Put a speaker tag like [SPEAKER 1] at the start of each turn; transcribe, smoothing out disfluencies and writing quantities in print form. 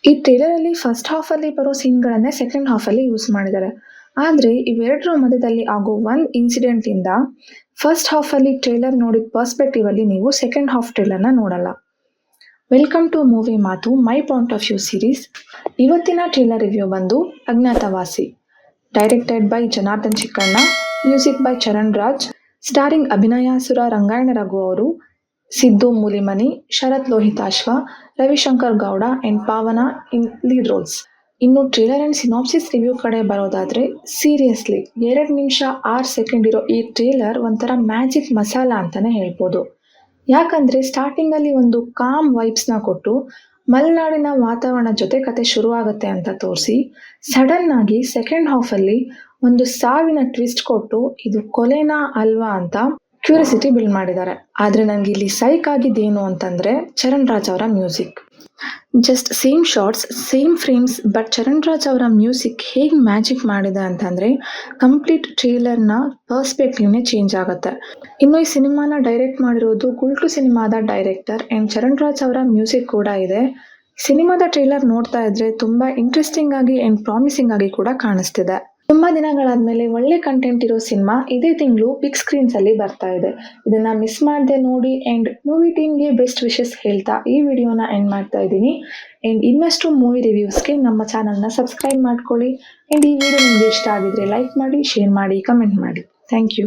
[SPEAKER 1] ಈ ಟ್ರೇಲರ್ ಅಲ್ಲಿ first half ಅಲ್ಲಿ ಬರೋ ಸೀನ್ಗಳನ್ನೇ ಸೆಕೆಂಡ್ ಹಾಫ್ ಅಲ್ಲಿ ಯೂಸ್ ಮಾಡಿದ್ದಾರೆ. ಆದ್ರೆ ಇವೆರಡರ ಮಧ್ಯದಲ್ಲಿ ಆಗೋ ಒಂದ್ ಇನ್ಸಿಡೆಂಟ್ ಇಂದ ಫಸ್ಟ್ ಹಾಫ್ ಅಲ್ಲಿ ಟ್ರೇಲರ್ ನೋಡಿದ ಪರ್ಸ್ಪೆಕ್ಟಿವ್ ಅಲ್ಲಿ ನೀವು ಸೆಕೆಂಡ್ ಹಾಫ್ ಟ್ರೇಲರ್ನ ನೋಡಲ್ಲ. ವೆಲ್ಕಮ್ ಟು ಮೂವಿ ಮಾತು my point of view series. ಇವತ್ತಿನ ಟ್ರೇಲರ್ ರಿವ್ಯೂ ಬಂದು Agnyathavasi, directed by Janardhan Chikkanna, music by Charan Raj, starring Abhinayasura Rangayana Raghu ಅವರು, Siddu Mulimani, Sharath Lohitashwa, Ravishankar Gowda and Pavana in lead roles. ಇನ್ನು ಟ್ರೇಲರ್ ಅಂಡ್ ಸಿನಾಪ್ಸಿಸ್ ರಿವ್ಯೂ ಕಡೆ ಬರೋದಾದ್ರೆ, ಸೀರಿಯಸ್ಲಿ 2 ನಿಮಿಷ 6 ಸೆಕೆಂಡ್ ಇರೋ ಈ ಟ್ರೇಲರ್ ಒಂಥರ ಮ್ಯಾಜಿಕ್ ಮಸಾಲ ಅಂತಾನೆ ಹೇಳ್ಬೋದು. ಯಾಕಂದ್ರೆ ಸ್ಟಾರ್ಟಿಂಗ್ ಅಲ್ಲಿ ಒಂದು ಕಾಮ್ ವೈಬ್ಸ್ನ ಕೊಟ್ಟು ಮಲೆನಾಡಿನ ವಾತಾವರಣ ಜೊತೆ ಕತೆ ಶುರುವಾಗುತ್ತೆ ಅಂತ ತೋರಿಸಿ, ಸಡನ್ ಆಗಿ ಸೆಕೆಂಡ್ ಹಾಫ್ ಅಲ್ಲಿ ಒಂದು ಸಾವಿನ ಟ್ವಿಸ್ಟ್ ಕೊಟ್ಟು ಇದು ಕೊಲೆನಾ ಅಲ್ವಾ ಅಂತ ಕ್ಯೂರಿಯಾಸಿಟಿ ಬಿಲ್ಡ್ ಮಾಡಿದ್ದಾರೆ. ಆದ್ರೆ ನಂಗೆ ಇಲ್ಲಿ ಸೈಕ್ ಆಗಿದ್ದೇನು ಅಂತಂದ್ರೆ ಚರಣ್ ರಾಜ್ ಅವರ music. Just same shorts, same frames, but Charan Raj ಅವರ ಮ್ಯೂಸಿಕ್ ಹೇಗೆ ಮ್ಯಾಜಿಕ್ ಮಾಡಿದೆ ಅಂತಂದ್ರೆ ಕಂಪ್ಲೀಟ್ ಟ್ರೇಲರ್ನ ಪರ್ಸ್ಪೆಕ್ಟಿವ್ನೇ ಚೇಂಜ್ ಆಗುತ್ತೆ. ಇನ್ನು ಈ ಸಿನಿಮಾನ ಡೈರೆಕ್ಟ್ ಮಾಡಿರೋದು ಗುಲ್ಟು ಸಿನಿಮಾದ ಡೈರೆಕ್ಟರ್ ಅಂಡ್ ಚರಣ್ ರಾಜ್ ಅವರ ಮ್ಯೂಸಿಕ್ ಕೂಡ ಇದೆ. ಸಿನಿಮಾದ ಟ್ರೇಲರ್ ನೋಡ್ತಾ ಇದ್ರೆ ತುಂಬಾ ಇಂಟ್ರೆಸ್ಟಿಂಗ್ ಆಗಿ ಅಂಡ್ ಪ್ರಾಮಿಸಿಂಗ್ ಆಗಿ ಕೂಡ ಕಾಣಿಸ್ತಿದೆ. ತುಂಬಾ ದಿನಗಳಾದ್ಮೇಲೆ ಒಳ್ಳೆ ಕಂಟೆಂಟ್ ಇರೋ ಸಿನಿಮಾ ಇದೇ ತಿಂಗಳು ಬಿಗ್ ಸ್ಕ್ರೀನ್ಸ್ ಅಲ್ಲಿ ಬರ್ತಾ ಇದೆ. ಇದನ್ನ ಮಿಸ್ ಮಾಡದೆ ನೋಡಿ ಅಂಡ್ ಮೂವಿ ಟೀಮ್ಗೆ ಬೆಸ್ಟ್ ವಿಶಸ್ ಹೇಳ್ತಾ ಈ ವಿಡಿಯೋನ ಎಂಡ್ ಮಾಡ್ತಾ ಇದ್ದೀನಿ. ಅಂಡ್ ಇನ್ನಷ್ಟು ಮೂವಿ ರಿವ್ಯೂಸ್ಗೆ ನಮ್ಮ ಚಾನಲ್ನ ಸಬ್ಸ್ಕ್ರೈಬ್ ಮಾಡ್ಕೊಳ್ಳಿ. ಅಂಡ್ ಈ ವಿಡಿಯೋ ನಿಮ್ಗೆ ಇಷ್ಟ ಆಗಿದ್ರೆ ಲೈಕ್ ಮಾಡಿ, ಶೇರ್ ಮಾಡಿ, ಕಮೆಂಟ್ ಮಾಡಿ. Thank you.